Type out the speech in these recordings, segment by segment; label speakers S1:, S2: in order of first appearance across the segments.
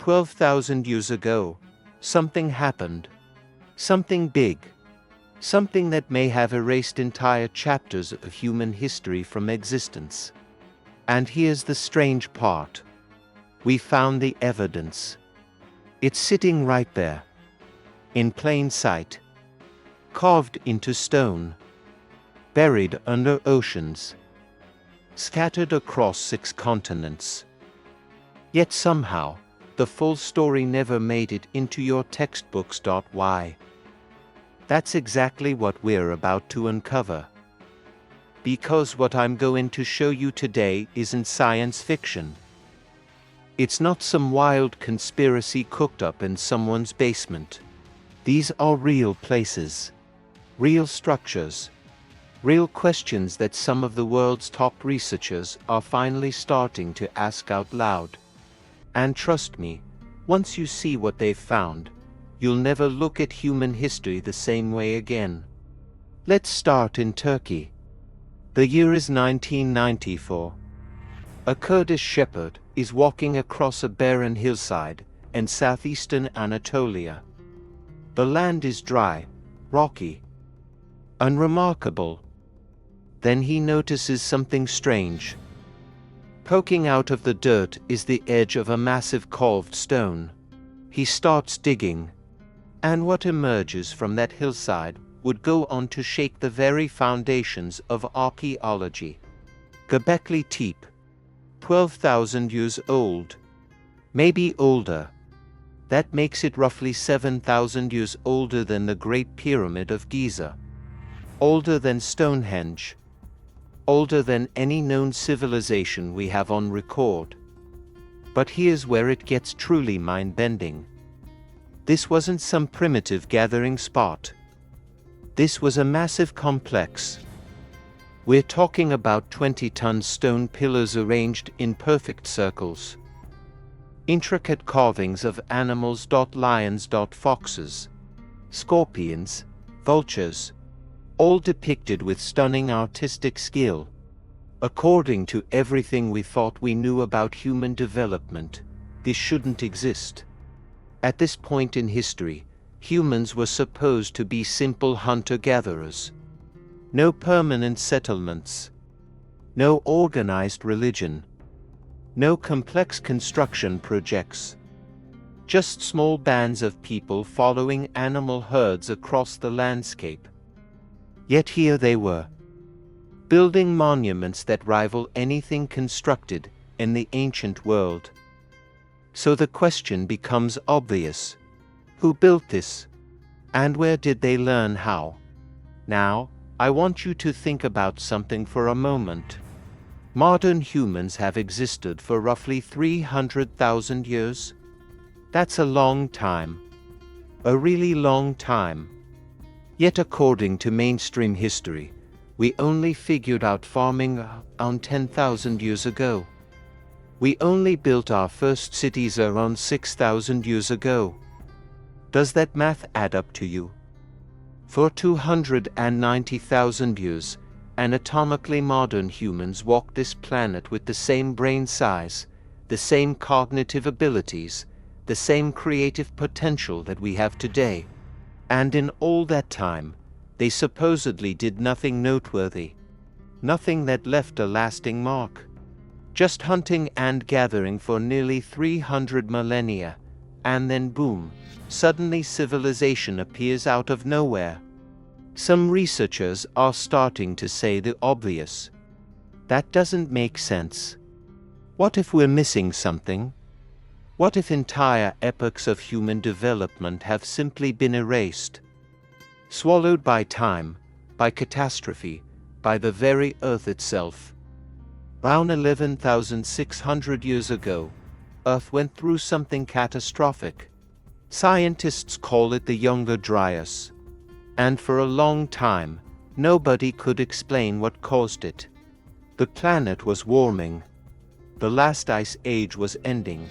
S1: 12,000 years ago, something happened. Something big. Something that may have erased entire chapters of human history from existence. And here's the strange part. We found the evidence. It's sitting right there. In plain sight. Carved into stone. Buried under oceans. Scattered across 6 continents. Yet somehow, the full story never made it into your textbooks. Why? That's exactly what we're about to uncover. Because what I'm going to show you today isn't science fiction. It's not some wild conspiracy cooked up in someone's basement. These are real places. Real structures. Real questions that some of the world's top researchers are finally starting to ask out loud. And trust me, once you see what they've found, you'll never look at human history the same way again. Let's start in Turkey. The year is 1994. A Kurdish shepherd is walking across a barren hillside in southeastern Anatolia. The land is dry, rocky, unremarkable. Then he notices something strange. Poking out of the dirt is the edge of a massive carved stone. He starts digging, and what emerges from that hillside would go on to shake the very foundations of archaeology. Göbekli Tepe, 12,000 years old. Maybe older. That makes it roughly 7,000 years older than the Great Pyramid of Giza. Older than Stonehenge. Older than any known civilization we have on record. But here's where it gets truly mind-bending. This wasn't some primitive gathering spot. This was a massive complex. We're talking about 20-ton stone pillars arranged in perfect circles. Intricate carvings of animals. Lions. Foxes. Scorpions. Vultures. All depicted with stunning artistic skill. According to everything we thought we knew about human development, this shouldn't exist. At this point in history, humans were supposed to be simple hunter-gatherers. No permanent settlements. No organized religion. No complex construction projects. Just small bands of people following animal herds across the landscape. Yet here they were, building monuments that rival anything constructed in the ancient world. So the question becomes obvious. Who built this? And where did they learn how? Now, I want you to think about something for a moment. Modern humans have existed for roughly 300,000 years. That's a long time. A really long time. Yet according to mainstream history, we only figured out farming around 10,000 years ago. We only built our first cities around 6,000 years ago. Does that math add up to you? For 290,000 years, anatomically modern humans walked this planet with the same brain size, the same cognitive abilities, the same creative potential that we have today. And in all that time, they supposedly did nothing noteworthy. Nothing that left a lasting mark. Just hunting and gathering for nearly 300 millennia. And then boom, suddenly civilization appears out of nowhere. Some researchers are starting to say the obvious. That doesn't make sense. What if we're missing something? What if entire epochs of human development have simply been erased? Swallowed by time, by catastrophe, by the very earth itself. Around 11,600 years ago, Earth went through something catastrophic. Scientists call it the Younger Dryas. And for a long time, nobody could explain what caused it. The planet was warming. The last ice age was ending.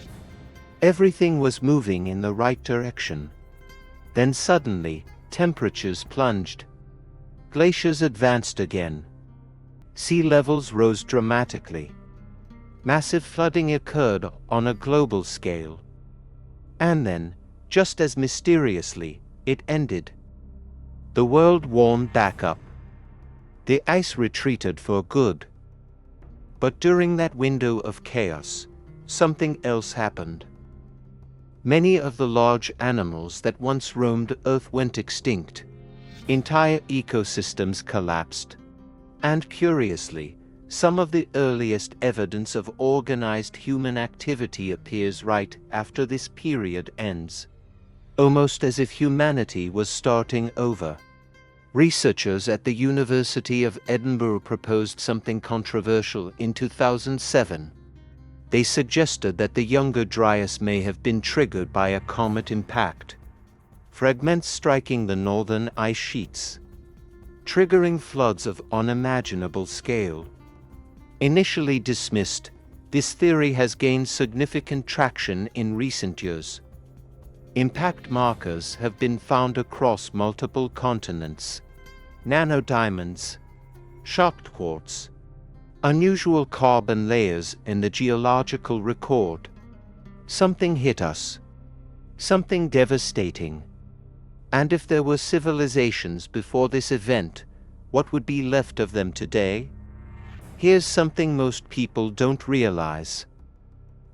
S1: Everything was moving in the right direction. Then suddenly, temperatures plunged. Glaciers advanced again. Sea levels rose dramatically. Massive flooding occurred on a global scale. And then, just as mysteriously, it ended. The world warmed back up. The ice retreated for good. But during that window of chaos, something else happened. Many of the large animals that once roamed Earth went extinct. Entire ecosystems collapsed. And curiously, some of the earliest evidence of organized human activity appears right after this period ends. Almost as if humanity was starting over. Researchers at the University of Edinburgh proposed something controversial in 2007. They suggested that the Younger Dryas may have been triggered by a comet impact, fragments striking the northern ice sheets, triggering floods of unimaginable scale. Initially dismissed, this theory has gained significant traction in recent years. Impact markers have been found across multiple continents. Nanodiamonds, sharp quartz, unusual carbon layers in the geological record. Something hit us. Something devastating. And if there were civilizations before this event, what would be left of them today? Here's something most people don't realize.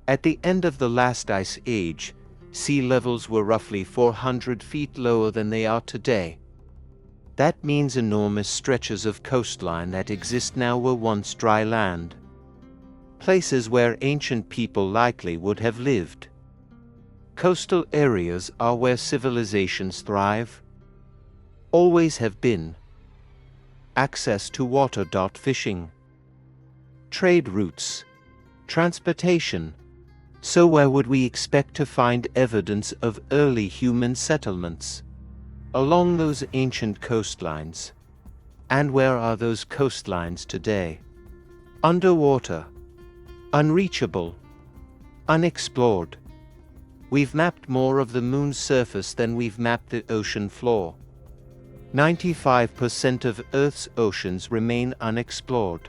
S1: At the end of the last ice age, sea levels were roughly 400 feet lower than they are today. That means enormous stretches of coastline that exist now were once dry land. Places where ancient people likely would have lived. Coastal areas are where civilizations thrive. Always have been. Access to water. Fishing. Trade routes. Transportation. So where would we expect to find evidence of early human settlements? Along those ancient coastlines. And where are those coastlines today? Underwater. Unreachable. Unexplored. We've mapped more of the moon's surface than we've mapped the ocean floor. 95% of Earth's oceans remain unexplored.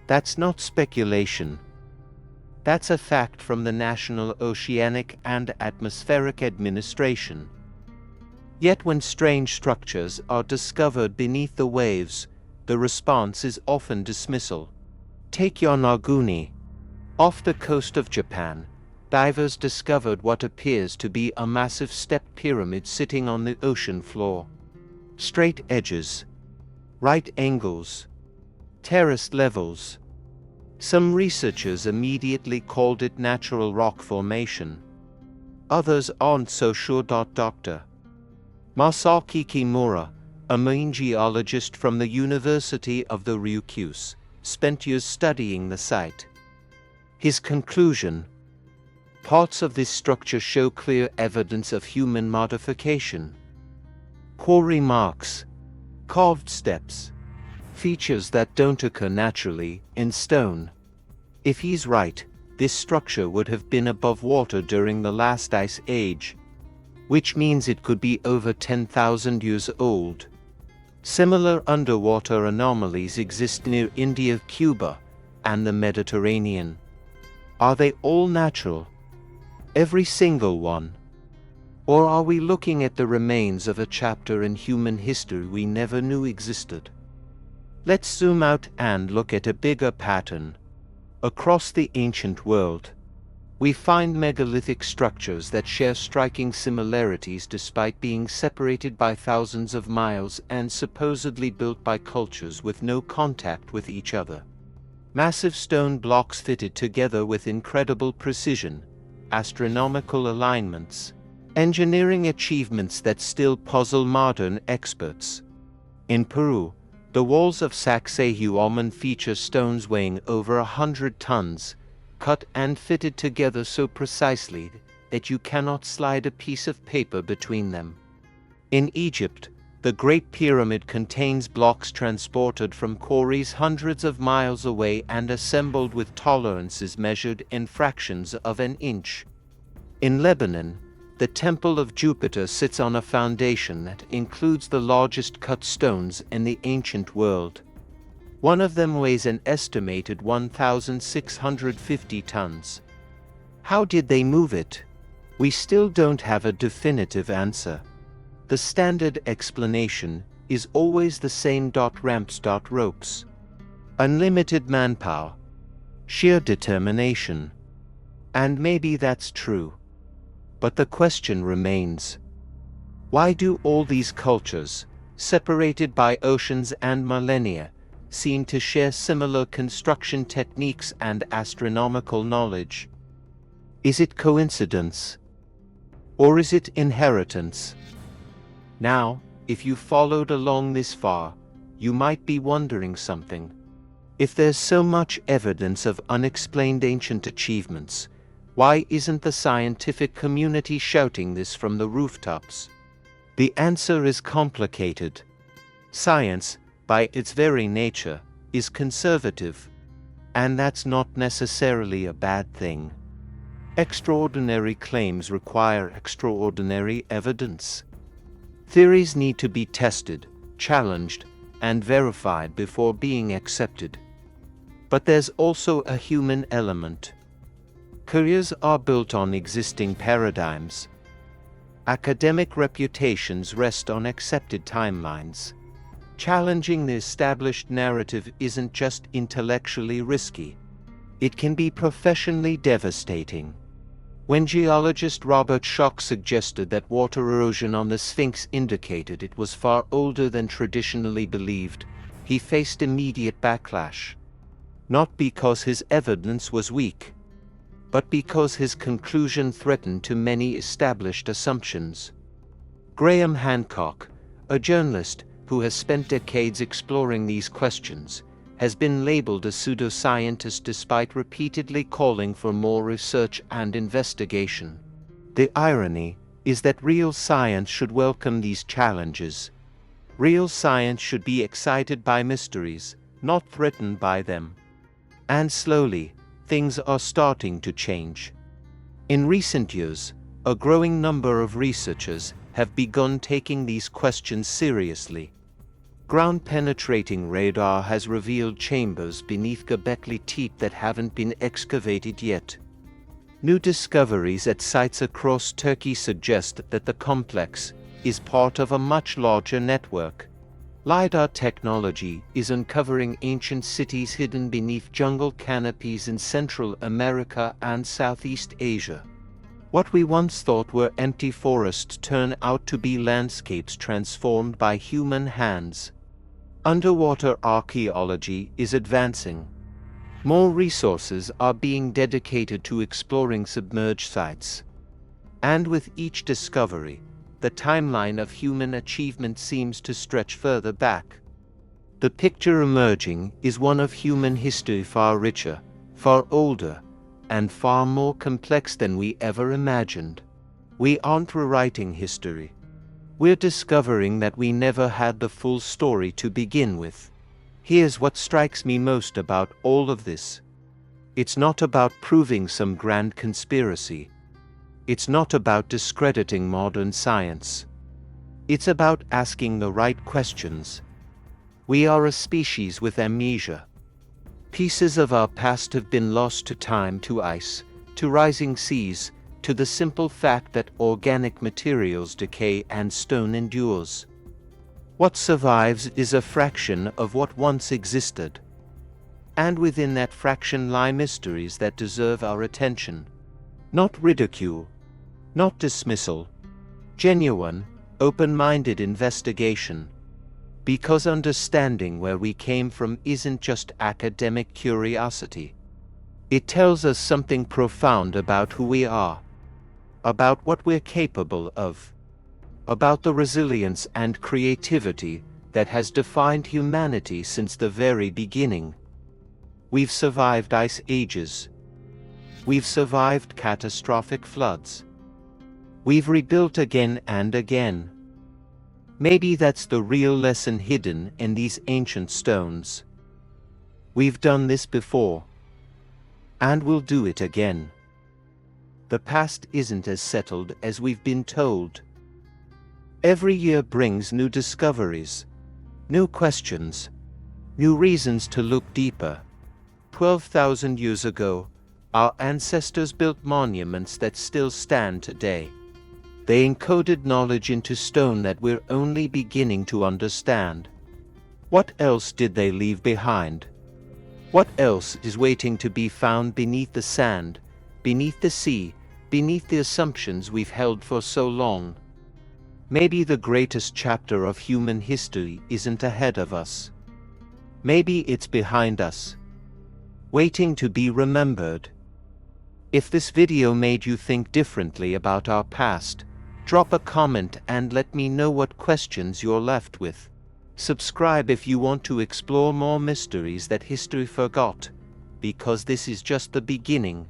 S1: That's not speculation. That's a fact from the National Oceanic and Atmospheric Administration. Yet when strange structures are discovered beneath the waves, the response is often dismissal. Take Yonaguni. Off the coast of Japan, divers discovered what appears to be a massive stepped pyramid sitting on the ocean floor. Straight edges, right angles, terraced levels. Some researchers immediately called it natural rock formation. Others aren't so sure. Dr. Masaki Kimura, a marine geologist from the University of the Ryukyus, spent years studying the site. His conclusion: parts of this structure show clear evidence of human modification. Quarry marks, carved steps, features that don't occur naturally in stone. If he's right, this structure would have been above water during the last ice age, which means it could be over 10,000 years old. Similar underwater anomalies exist near India, Cuba, and the Mediterranean. Are they all natural? Every single one? Or are we looking at the remains of a chapter in human history we never knew existed? Let's zoom out and look at a bigger pattern. Across the ancient world, we find megalithic structures that share striking similarities despite being separated by thousands of miles and supposedly built by cultures with no contact with each other. Massive stone blocks fitted together with incredible precision, astronomical alignments, engineering achievements that still puzzle modern experts. In Peru, the walls of Sacsayhuamán feature stones weighing over 100 tons, cut and fitted together so precisely that you cannot slide a piece of paper between them. In Egypt, the Great Pyramid contains blocks transported from quarries hundreds of miles away and assembled with tolerances measured in fractions of an inch. In Lebanon, the Temple of Jupiter sits on a foundation that includes the largest cut stones in the ancient world. One of them weighs an estimated 1,650 tons. How did they move it? We still don't have a definitive answer. The standard explanation is always the same: ramps, ropes. Unlimited manpower. Sheer determination. And maybe that's true. But the question remains: why do all these cultures, separated by oceans and millennia, seem to share similar construction techniques and astronomical knowledge? Is it coincidence? Or is it inheritance? Now, if you followed along this far, you might be wondering something. If there's so much evidence of unexplained ancient achievements, why isn't the scientific community shouting this from the rooftops? The answer is complicated. Science, by its very nature, is conservative. And that's not necessarily a bad thing. Extraordinary claims require extraordinary evidence. Theories need to be tested, challenged, and verified before being accepted. But there's also a human element. Careers are built on existing paradigms. Academic reputations rest on accepted timelines. Challenging the established narrative isn't just intellectually risky. It can be professionally devastating. When geologist Robert Schoch suggested that water erosion on the Sphinx indicated it was far older than traditionally believed, he faced immediate backlash. Not because his evidence was weak, but because his conclusion threatened too many established assumptions. Graham Hancock, a journalist who has spent decades exploring these questions, has been labeled a pseudoscientist despite repeatedly calling for more research and investigation. The irony is that real science should welcome these challenges. Real science should be excited by mysteries, not threatened by them. And slowly, things are starting to change. In recent years, a growing number of researchers have begun taking these questions seriously. Ground-penetrating radar has revealed chambers beneath Göbekli Tepe that haven't been excavated yet. New discoveries at sites across Turkey suggest that the complex is part of a much larger network. LiDAR technology is uncovering ancient cities hidden beneath jungle canopies in Central America and Southeast Asia. What we once thought were empty forests turn out to be landscapes transformed by human hands. Underwater archaeology is advancing. More resources are being dedicated to exploring submerged sites. And with each discovery, the timeline of human achievement seems to stretch further back. The picture emerging is one of human history far richer, far older, and far more complex than we ever imagined. We aren't rewriting history. We're discovering that we never had the full story to begin with. Here's what strikes me most about all of this. It's not about proving some grand conspiracy. It's not about discrediting modern science. It's about asking the right questions. We are a species with amnesia. Pieces of our past have been lost to time, to ice, to rising seas, to the simple fact that organic materials decay and stone endures. What survives is a fraction of what once existed. And within that fraction lie mysteries that deserve our attention. Not ridicule, not dismissal. Genuine, open-minded investigation. Because understanding where we came from isn't just academic curiosity. It tells us something profound about who we are. About what we're capable of. About the resilience and creativity that has defined humanity since the very beginning. We've survived ice ages. We've survived catastrophic floods. We've rebuilt again and again. Maybe that's the real lesson hidden in these ancient stones. We've done this before. And we'll do it again. The past isn't as settled as we've been told. Every year brings new discoveries, new questions, new reasons to look deeper. 12,000 years ago, Our ancestors built monuments that still stand today. They encoded knowledge into stone that we're only beginning to understand. What else did they leave behind? What else is waiting to be found beneath the sand, beneath the sea, beneath the assumptions we've held for so long? Maybe the greatest chapter of human history isn't ahead of us. Maybe it's behind us, waiting to be remembered. If this video made you think differently about our past, drop a comment and let me know what questions you're left with. Subscribe if you want to explore more mysteries that history forgot, because this is just the beginning.